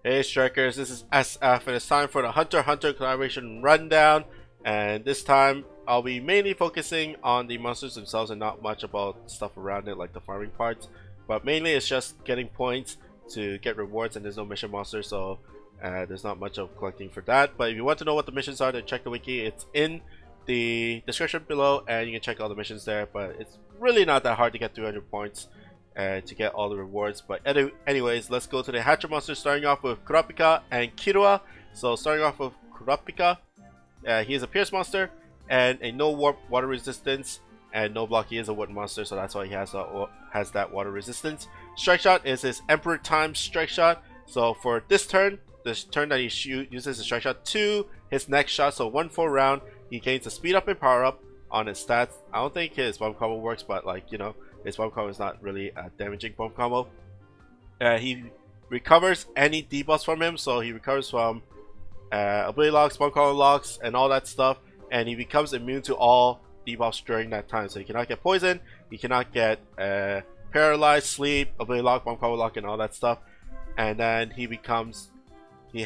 Hey Strikers, this is SF and it's time for the Hunter x Hunter collaboration rundown, and this time I'll be mainly focusing on the monsters themselves and not much about stuff around it like the farming parts, but mainly it's just getting points to get rewards, and there's no mission monster, so there's not much of collecting for that. But if you want to know what the missions are, then check the wiki. It's in the description below and you can check all the missions there, but it's really not that hard to get 300 points to get all the rewards. But anyways, let's go to the Hatcher monsters, starting off with Kurapika and Kirua. So starting off with Kurapika, he is a Pierce monster and a no warp water resistance and no block. He is a wood monster, so that's why he has that water resistance. Strike shot is his Emperor Time strike shot. So for this turn that he uses the strike shot to his next shot, so 1 full round, he gains a speed up and power up on his stats. I don't think his bomb combo works, but like, you know, his bomb combo is not really a damaging bomb combo. He recovers any debuffs from him, so he recovers from ability locks, bomb combo locks, and all that stuff, and he becomes immune to all debuffs during that time. So he cannot get poison, he cannot get paralyzed, sleep, ability lock, bomb combo lock, and all that stuff. And then he becomes he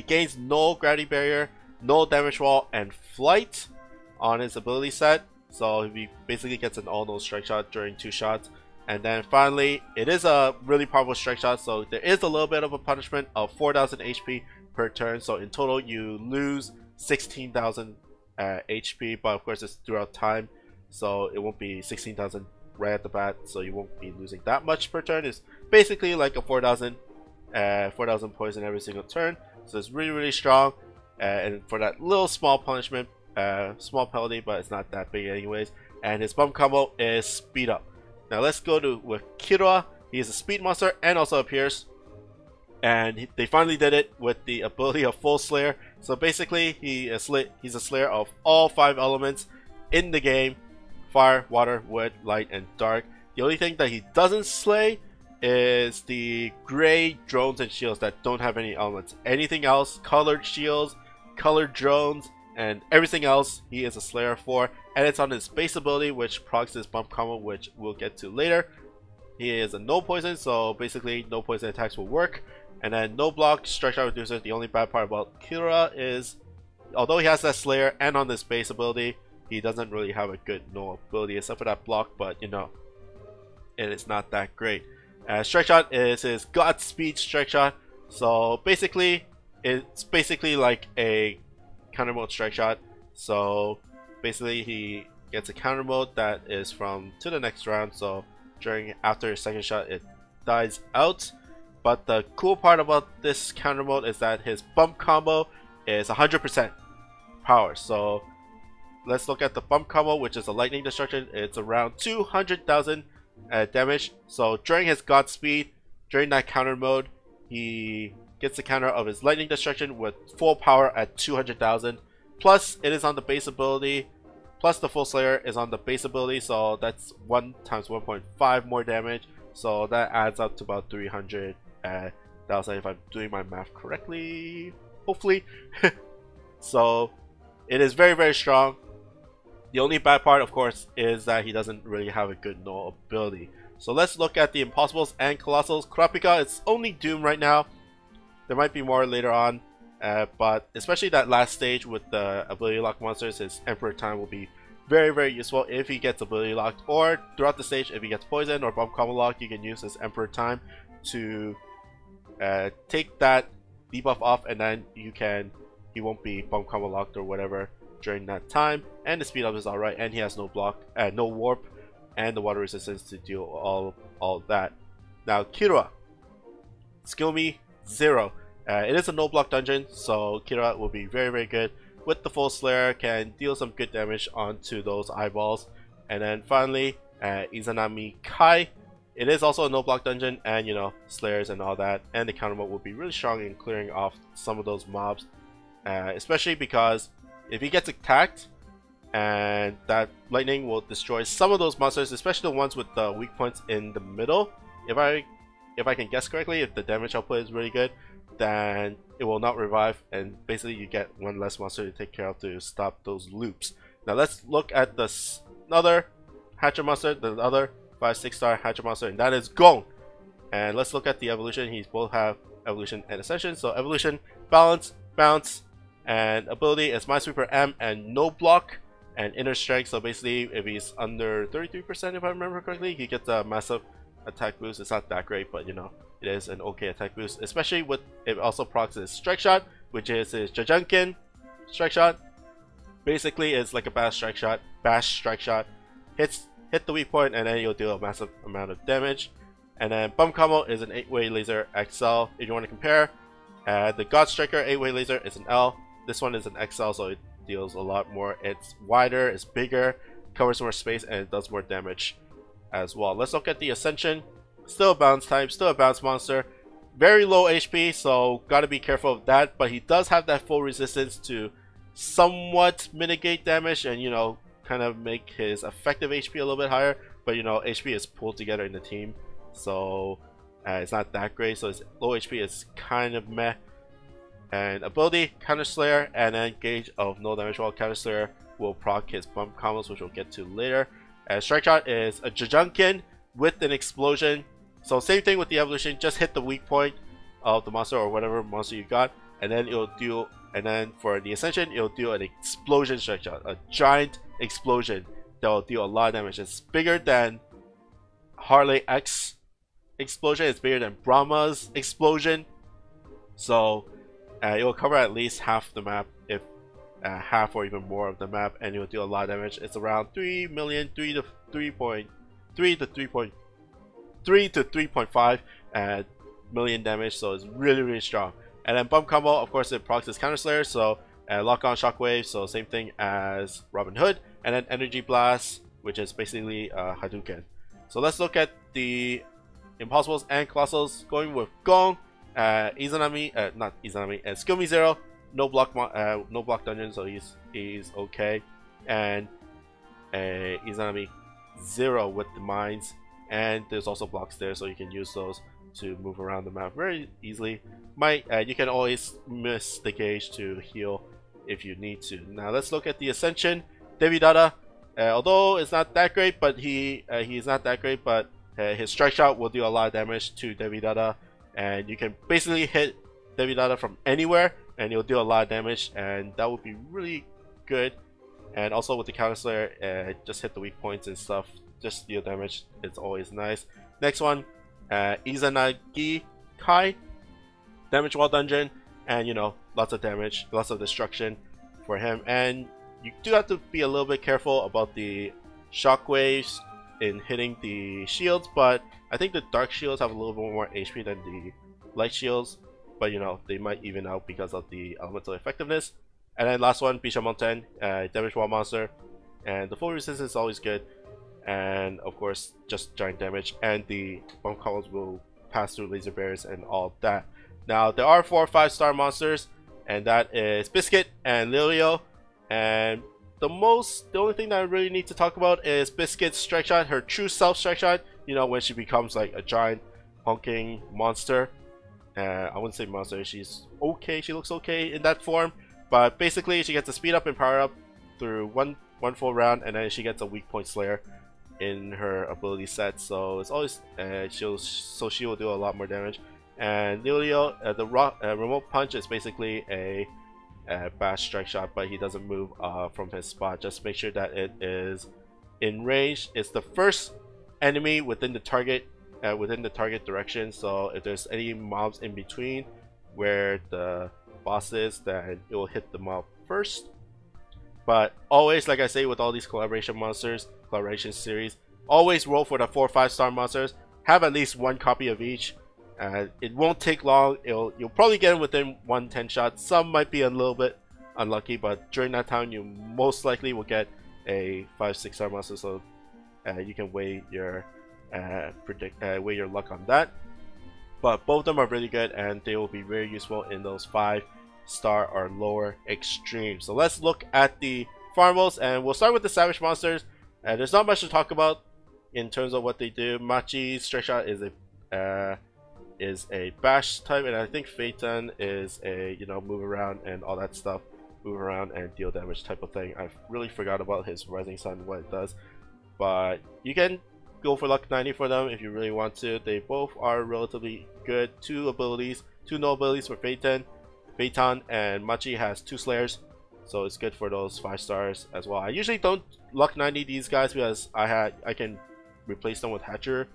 gains no gravity barrier, no damage wall, and flight on his ability set. So he basically gets an all-no strike shot during 2 shots. And then finally, it is a really powerful strike shot, so there is a little bit of a punishment of 4,000 HP per turn. So in total, you lose 16,000 HP, but of course it's throughout time, so it won't be 16,000 right at the bat, so you won't be losing that much per turn. It's basically like a 4,000 poison every single turn, so it's really strong. And for that little small punishment, small penalty, but it's not that big anyways. And his bump combo is speed up. Now let's go with Kirua. He is a speed monster and also a Pierce, and they finally did it with the ability of Full Slayer. So basically he's a slayer of all 5 elements in the game: fire, water, wood, light, and dark. The only thing that he doesn't slay is the gray drones and shields that don't have any elements. Anything else, colored shields, colored drones, and everything else, he is a slayer for, and it's on his base ability, which procs his bump combo, which we'll get to later. He is a no poison, so basically no poison attacks will work. And then no block, strike shot reducer. The only bad part about Kira is, although he has that slayer and on this base ability, he doesn't really have a good no ability except for that block, but you know, it is not that great. Strike shot is his Godspeed strike shot. So basically, it's basically like a counter mode strike shot. So basically he gets a counter mode that is from to the next round, so after his second shot it dies out. But the cool part about this counter mode is that his bump combo is 100% power. So let's look at the bump combo, which is a lightning destruction. It's around 200,000 damage. So during his Godspeed, during that counter mode, he gets the counter of his lightning destruction with full power at 200,000. Plus it is on the base ability, plus the Full Slayer is on the base ability, so that's 1 times 1.5 more damage. So that adds up to about 300,000 if I'm doing my math correctly, hopefully. So it is very strong. The only bad part, of course, is that he doesn't really have a good no ability. So let's look at the Impossibles and Colossals. Kurapika, it's only Doom right now. There might be more later on, but especially that last stage with the ability lock monsters, his Emperor Time will be very useful if he gets ability locked, or throughout the stage if he gets poison or bomb combo locked, you can use his Emperor Time to take that debuff off, and then he won't be bomb combo locked or whatever during that time. And the speed up is alright, and he has no block, no warp, and the water resistance to deal all that. Now Kirua, skill me 0. It is a no block dungeon, so Kira will be very good with the Full Slayer, can deal some good damage onto those eyeballs. And then finally, Izanami Kai. It is also a no block dungeon, and you know, slayers and all that, and the counter mode will be really strong in clearing off some of those mobs, especially because if he gets attacked, and that lightning will destroy some of those monsters, especially the ones with the weak points in the middle. If I can guess correctly, if the damage output is really good, then it will not revive, and basically you get 1 less monster to take care of to stop those loops. Now let's look at this other Hatcher monster, the other 5-6 star Hatcher monster, and that is Gon. And let's look at the evolution. He both have evolution and ascension. So evolution, balance, bounce, and ability is Minesweeper M and no block and inner strength. So basically, if he's under 33%, if I remember correctly, he gets a massive attack boost. It's not that great, but you know, it is an okay attack boost, especially with it also procs his strike shot, which is his JapanCodeSupply strike shot. Basically, it's like a bash strike shot. Hit the weak point, and then you'll deal a massive amount of damage. And then Bum Combo is an 8-way laser XL. If you want to compare, the God Striker 8-way laser is an L. This one is an XL, so it deals a lot more. It's wider, it's bigger, covers more space, and it does more damage as well. Let's look at the Ascension. Still a bounce type, still a bounce monster. Very low HP, so gotta be careful of that. But he does have that full resistance to somewhat mitigate damage and, you know, kind of make his effective HP a little bit higher. But, you know, HP is pulled together in the team, so it's not that great. So his low HP is kind of meh. And ability, Counter Slayer, and then Gauge of no damage. While Counter Slayer will proc his bump combos, which we'll get to later. And Strike Shot is a JapanCodeSupply with an explosion. So same thing with the evolution, just hit the weak point of the monster or whatever monster you got, and then it'll do. And then for the Ascension, it'll do an explosion Strike Shot, a giant explosion that will deal a lot of damage. It's bigger than Harley X explosion. It's bigger than Brahma's explosion. So it will cover at least half the map, if half or even more of the map, and it will deal a lot of damage. It's around 3 million, 3 to 3.5 million damage, so it's really strong. And then Bump Combo, of course, it procs his Counter Slayer, so Lock On Shockwave, so same thing as Robin Hood. And then Energy Blast, which is basically Hadouken. So let's look at the Impossibles and Colossals, going with Gon, Izanami, not Izanami, and Skill Me Zero, no block dungeon, so he's okay. And Izanami Zero with the mines, and there's also blocks there, so you can use those to move around the map very easily. You can always miss the gauge to heal if you need to. Now let's look at the Ascension. Devidata, although it's not that great, but he's not that great, but his strike shot will do a lot of damage to Devidata, and you can basically hit Devidata from anywhere and he'll do a lot of damage, and that would be really good. And also with the Counter Slayer, just hit the weak points and stuff, just deal damage. It's always nice. Next one, Izanagi Kai, damage wall dungeon, and you know, lots of damage, lots of destruction for him. And you do have to be a little bit careful about the shockwaves in hitting the shields, but I think the dark shields have a little bit more HP than the light shields, but you know, they might even out because of the elemental effectiveness. And then last one, Bishamonten, damage wall monster, and the full resistance is always good, and of course just giant damage, and the bump combos will pass through laser bears and all that. Now there are 4 or 5 star monsters, and that is Biscuit and Leolio. And the only thing that I really need to talk about is Biscuit's strike shot, her true self strike shot, you know, when she becomes like a giant honking monster. I wouldn't say monster, she's okay, she looks okay in that form, but basically she gets a speed up and power up through one full round, and then she gets a weak point slayer in her ability set, so it's always she will do a lot more damage. And Leolio, the remote punch is basically a bash strike shot, but he doesn't move from his spot. Just make sure that it is in range. It's the first enemy within the target direction, so if there's any mobs in between where the boss is, then it will hit the mob first. But always, like I say, with all these collaboration series, always roll for the 4 or 5 star monsters. Have at least 1 copy of each. It won't take long. You'll probably get it within 1-10 shots. Some might be a little bit unlucky, but during that time you most likely will get a 5-6 star monster, so you can weigh your luck on that. But both of them are really good, and they will be very useful in those 5 star or lower extremes. So let's look at the farmals, and we'll start with the savage monsters. There's not much to talk about in terms of what they do. Machi strike shot is a bash type, and I think Phaeton is a, you know, move around and all that stuff, move around and deal damage type of thing. I really forgot about his Rising Sun, what it does, but you can go for luck 90 for them if you really want to. They both are relatively good. 2 abilities, 2 no abilities for Phaeton, and Machi has 2 Slayers, so it's good for those 5 stars as well. I usually don't luck 90 these guys because I can replace them with Hatcher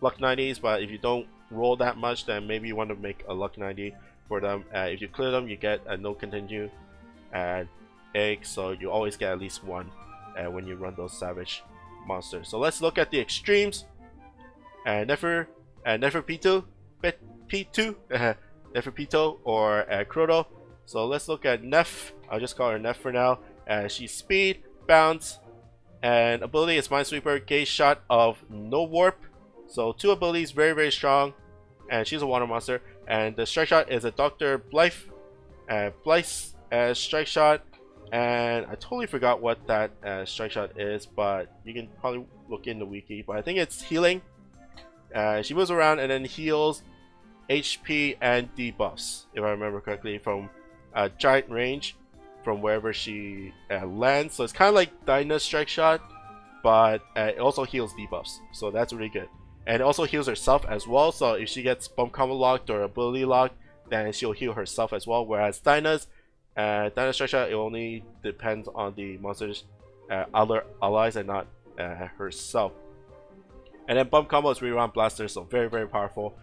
luck 90s, but if you don't roll that much, then maybe you want to make a luck 90 for them. If you clear them, you get a no continue egg, so you always get at least 1 when you run those savage monsters. So let's look at the extremes. Neferpitou, Neferpitou or Croto. So let's look at Nef. I'll just call her Nef for now. She's speed, bounce, and ability is Minesweeper, Gaze Shot of no warp. So 2 abilities, very strong, and she's a water monster. And the strike shot is a Dr. Blythe strike shot, and I totally forgot what that strike shot is, but you can probably look in the wiki. But I think it's healing. She moves around and then heals HP and debuffs, if I remember correctly, from a giant range from wherever she lands. So it's kind of like Dinah's strike shot, but it also heals debuffs, so that's really good. And it also heals herself as well, so if she gets bump combo locked or ability locked, then she'll heal herself as well. Whereas Dinah's strike shot, it only depends on the monster's other allies and not herself. And then bump combo is Reround Blaster, so very powerful.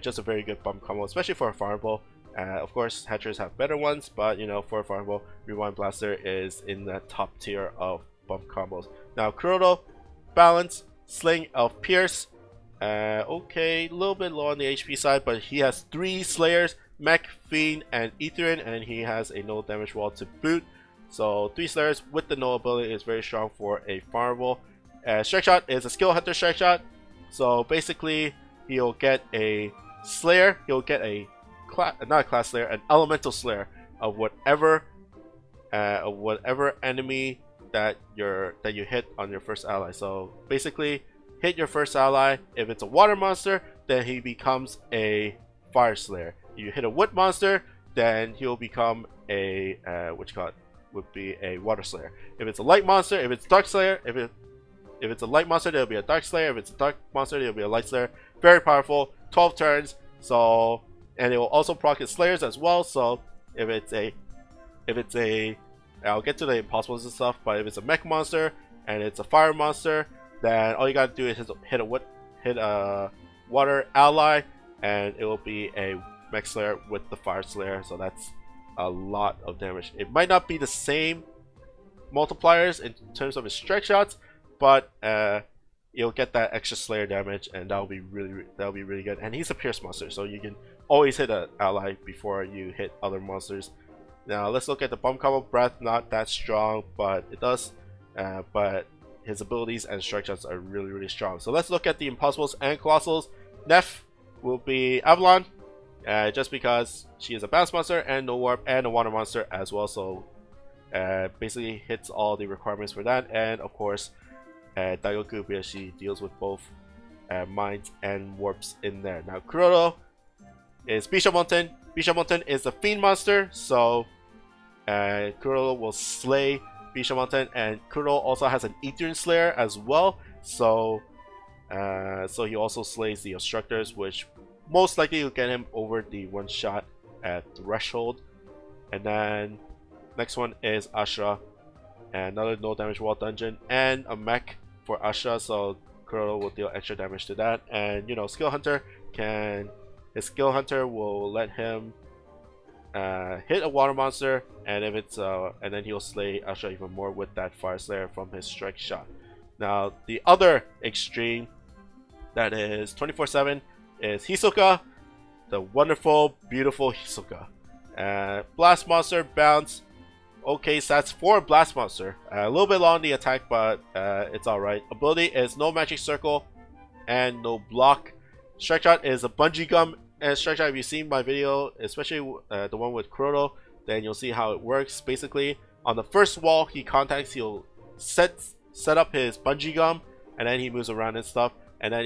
Just a very good bump combo, especially for a farmable. Of course, Hatchers have better ones, but you know, for a farmable, Rewind Blaster is in the top tier of bump combos. Now, Croto, balance, Sling of Pierce. Okay, a little bit low on the HP side, but he has 3 Slayers, Mech, Fiend, and Ethereal, and he has a no damage wall to boot. So 3 Slayers with the no ability is very strong for a farmable. Strike shot is a skill hunter strike shot, so basically he'll get a Slayer, he'll get a not a class Slayer, an elemental Slayer of whatever enemy that you hit on your first ally. So basically, hit your first ally. If it's a water monster, then he becomes a fire Slayer. If you hit a wood monster, then he'll become a would be a water Slayer. If it's a light monster, if it's dark Slayer, if it's a light monster, there'll be a dark Slayer. If it's a dark monster, there'll be a light Slayer. Very powerful. 12 turns. So, and it will also proc its Slayers as well. So if it's a I'll get to the impossibles and stuff, but if it's a mech monster and it's a fire monster, then all you gotta do is hit a water ally, and it will be a mech Slayer with the fire Slayer. So that's a lot of damage. It might not be the same multipliers in terms of its strike shots, but you'll get that extra Slayer damage, and that'll be really good. And he's a Pierce monster, so you can always hit an ally before you hit other monsters. Now let's look at the bump combo. Breath, not that strong, but it does. But his abilities and strike shots are really strong. So let's look at the impossibles and colossals. Nef will be Avalon, just because she is a bounce monster and no warp and a water monster as well. So basically hits all the requirements for that. And of course, Daigoku, because she deals with both mines and warps in there. Now Kuroto is Bishamonten. Bishamonten is a fiend monster, so Kuroto will slay Bishamonten, and Kuroto also has an Ethereal Slayer as well. So so he also slays the obstructors, which most likely will get him over the one-shot threshold. And then next one is Ashra, another no damage wall dungeon, and a mech for Ashra, so Kuroto will deal extra damage to that. And you know, Skill Hunter his Skill Hunter will let him hit a water monster, and if it's and then he'll slay Ashra even more with that Fire Slayer from his strike shot. Now the other extreme that is 24/7 is Hisoka, the wonderful, beautiful Hisoka. Blast monster, bounce. Okay, so that's for Blast monster. A little bit long on the attack, but it's alright. Ability is no magic circle and no block. Strike shot is a bungee gum and strike shot. If you've seen my video, especially the one with Croto, then you'll see how it works. Basically, on the first wall he contacts, he'll set up his bungee gum, and then he moves around and stuff. And then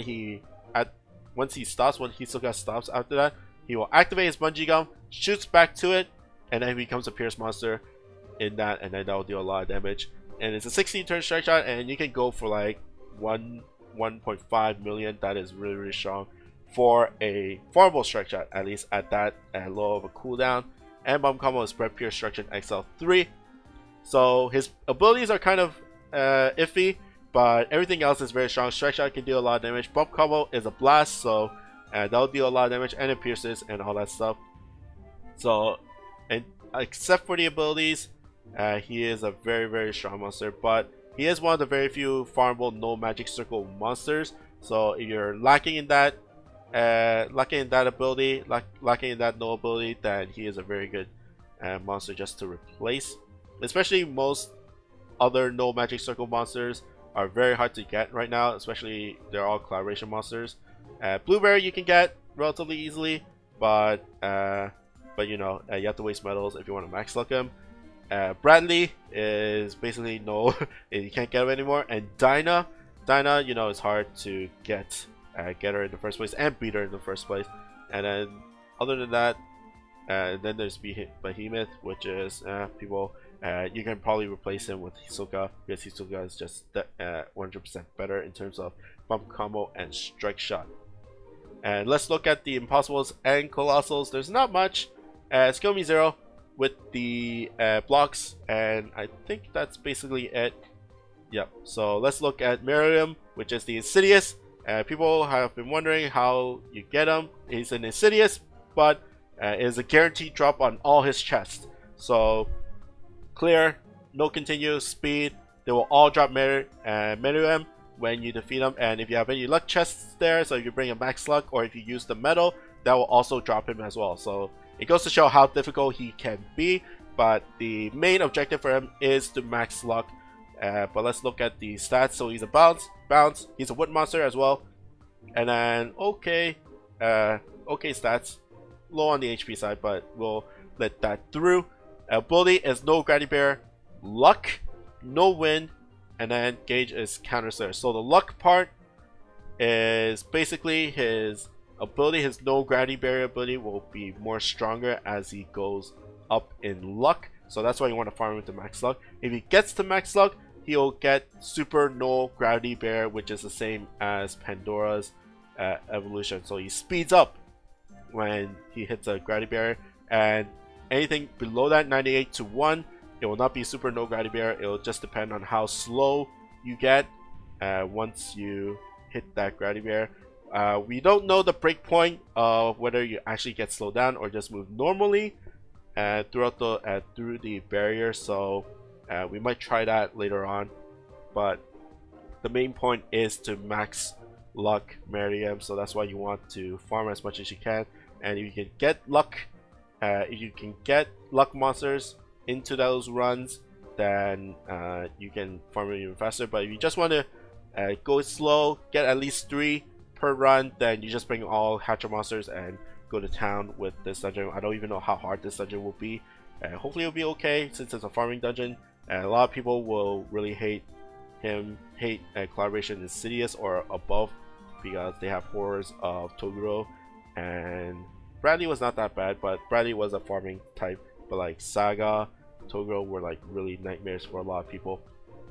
once Hisoka stops after that, he will activate his bungee gum, shoots back to it, and then he becomes a Pierce monster in that, and then that will deal a lot of damage. And it's a 16 turn strike shot, and you can go for like 1.5 million. That is really strong for a farmable strike shot, at least at that low of a cooldown. And bomb combo is spread pure structure XL3. So his abilities are kind of iffy, but everything else is very strong. Strike shot can deal a lot of damage. Bump combo is a blast, so that'll deal a lot of damage, and it pierces and all that stuff. So, and except for the abilities, he is a very, very strong monster, but he is one of the very few farmable no magic circle monsters. So if you're lacking in that ability, lacking in that no ability, then he is a very good monster just to replace. Especially most other no magic circle monsters are very hard to get right now, especially they're all collaboration monsters. Blueberry you can get relatively easily, but you know, you have to waste medals if you want to max luck him. Bradley is basically no, you can't get him anymore. And Dinah, you know, it's hard to get her in the first place and beat her in the first place. And then other than that, then there's Behemoth, which is people. You can probably replace him with Hisoka, because Hisoka is just 100% better in terms of bump combo and strike shot. And let's look at the Impossibles and Colossals. There's not much. Skill me 0 with the blocks, and I think that's basically it. Yep. So let's look at Meruem, which is the Insidious. People have been wondering how you get him. He's an Insidious, but it is a guaranteed drop on all his chests. So clear, no continue, speed, they will all drop Meruem when you defeat them. And if you have any luck chests there, so if you bring a max luck, or if you use the medal, that will also drop him as well. So it goes to show how difficult he can be, but the main objective for him is to max luck. But let's look at the stats. So he's a bounce, he's a wood monster as well, and then okay stats, low on the HP side, but we'll let that through. Ability is no gravity barrier, luck, no wind, and then gauge is counter slayer. So the luck part is basically his ability. His no gravity barrier ability will be more stronger as he goes up in luck. So that's why you want to farm him to max luck. If he gets to max luck, he'll get super no gravity barrier, which is the same as Pandora's evolution. So he speeds up when he hits a gravity barrier, and anything below that 98 to 1, it will not be super no gravity barrier. It will just depend on how slow you get once you hit that gravity barrier. We don't know the break point of whether you actually get slowed down or just move normally through the barrier. So we might try that later on, but the main point is to max luck Meruem. So that's why you want to farm as much as you can, and if you can get luck. If you can get luck monsters into those runs, then you can farm it even faster. But if you just want to go slow, get at least 3 per run, then you just bring all Hatcher monsters and go to town with this dungeon. I don't even know how hard this dungeon will be. Hopefully it'll be okay, since it's a farming dungeon. A lot of people will really hate Collaboration Insidious or above, because they have horrors of Toguro, and Bradley was not that bad, but Bradley was a farming type. But like Saga, Toguro were like really nightmares for a lot of people.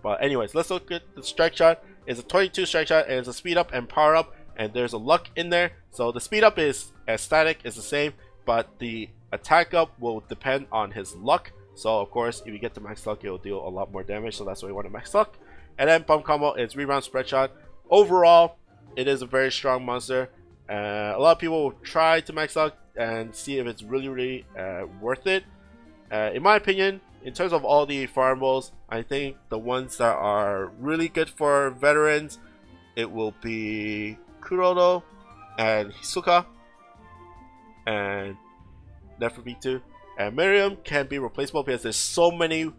But anyways, let's look at the strike shot. It's a 22 strike shot, and it's a speed up and power up, and there's a luck in there. So the speed up is static, is the same, but the attack up will depend on his luck. So of course, if you get to max luck, it will deal a lot more damage. So that's why we want to max luck. And then bump combo is rebound spread shot. Overall, it is a very strong monster. A lot of people will try to max luck and see if it's really worth it. In my opinion, in terms of all the farmables, I think the ones that are really good for veterans, it will be Kurodo and Hisoka and Neferpitou. And Meruem can be replaceable because there's so many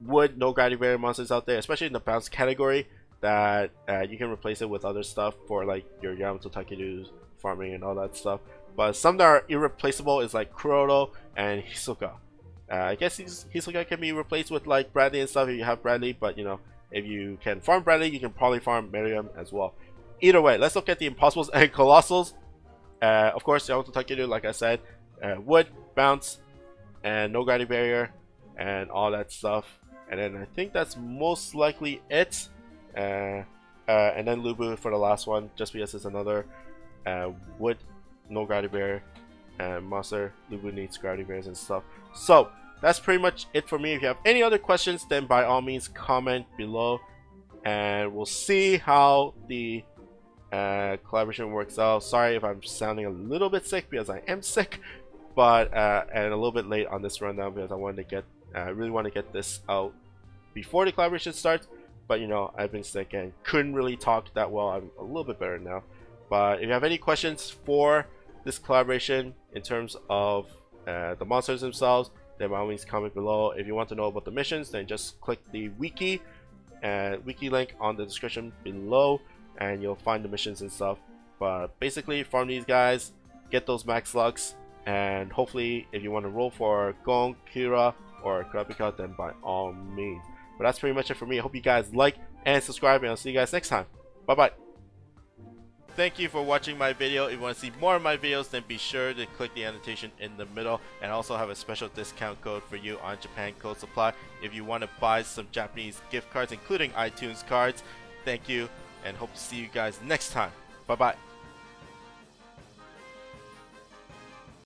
wood no gravity barrier monsters out there, especially in the bounce category, that you can replace it with other stuff for like your Yamato Takeru farming and all that stuff. But some that are irreplaceable is like Kurodo and Hisoka. I guess Hisoka can be replaced with like Bradley and stuff if you have Bradley, but you know, if you can farm Bradley, you can probably farm Meruem as well. Either way, let's look at the Impossibles and Colossals. Of course, Yamato Takeru, like I said, wood, bounce, and no gravity barrier, and all that stuff. And then I think that's most likely it. And then Lubu for the last one, just because it's another with no gravity bear and monster Lubu needs gravity bears and stuff. So that's pretty much it for me. If you have any other questions, then by all means comment below, and we'll see how the collaboration works out. Sorry if I'm sounding a little bit sick, because I am sick, but and a little bit late on this rundown, because I wanted to get really want to get this out before the collaboration starts. But you know, I've been sick and couldn't really talk that well. I'm a little bit better now. But if you have any questions for this collaboration in terms of the monsters themselves, then by all means comment below. If you want to know about the missions, then just click the wiki link on the description below, and you'll find the missions and stuff. But basically, farm these guys, get those max lux, and hopefully if you want to roll for Gon, Kira, or Kurapika, then by all means. But that's pretty much it for me. I hope you guys like and subscribe, and I'll see you guys next time. Bye bye. Thank you for watching my video. If you want to see more of my videos, then be sure to click the annotation in the middle, and I also have a special discount code for you on JapanCodeSupply if you want to buy some Japanese gift cards, including iTunes cards. Thank you, and hope to see you guys next time. Bye bye.